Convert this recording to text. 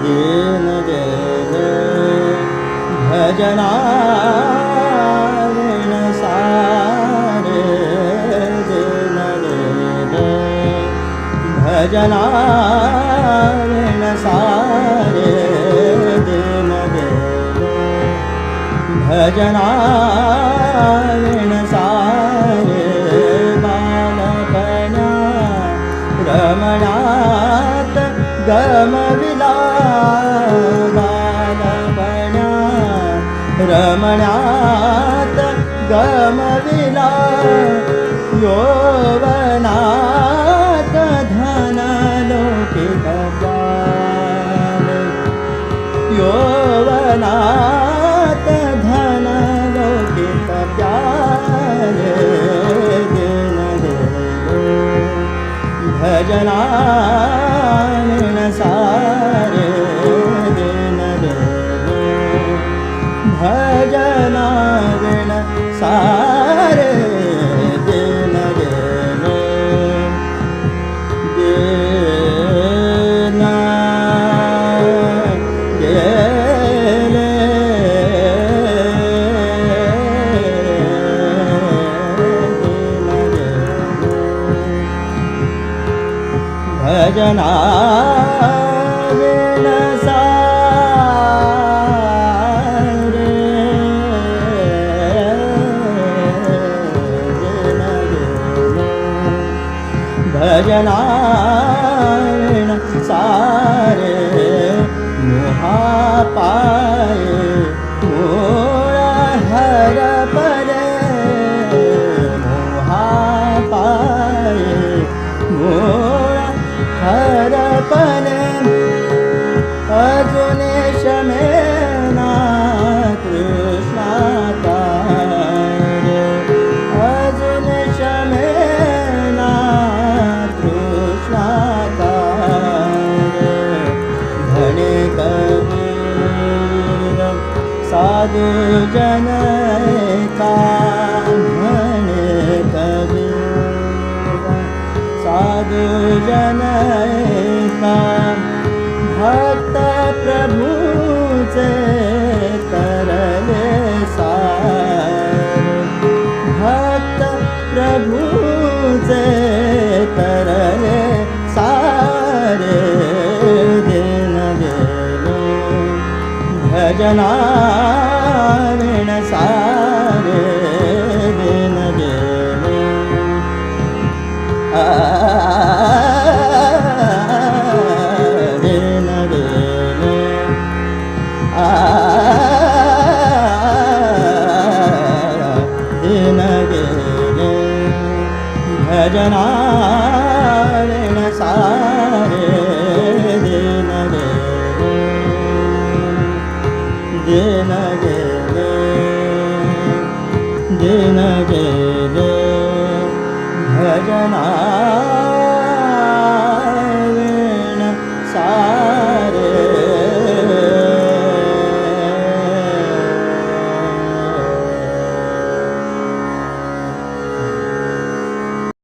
दीन दीन भजना ऋण सारे दीन दीन भजना ऋण सारे दीन दीन भजना ऋण सारे बालपणा रमणात गमविला बालपणा रमणात गमविला यौवनात धन लौकिक प्यार यौवनात धन लौकिक प्यार दिन दिन भजना ऋण सारे दिन दिन भजना ऋण सारे दिन दिन दिन भजना ऋण सारे दिन दिन भजना ऋण सारे मोहा पाए मूळ हर परे मोहा पाए मूळ हरपणे अजुने शमेना तृष्णाकार अजुने शमेना तृष्णाकार धने कबीर साधु जन का धने कबीर साधु जन का भक्त प्रभु से तरले सार भक्त प्रभु से तरले सारे दिन दिन भजना ऋण सारे दिन दिन दिन दिन दिन दिन भजना ऋण सारे दिन दिन दिन दिन दिन भजना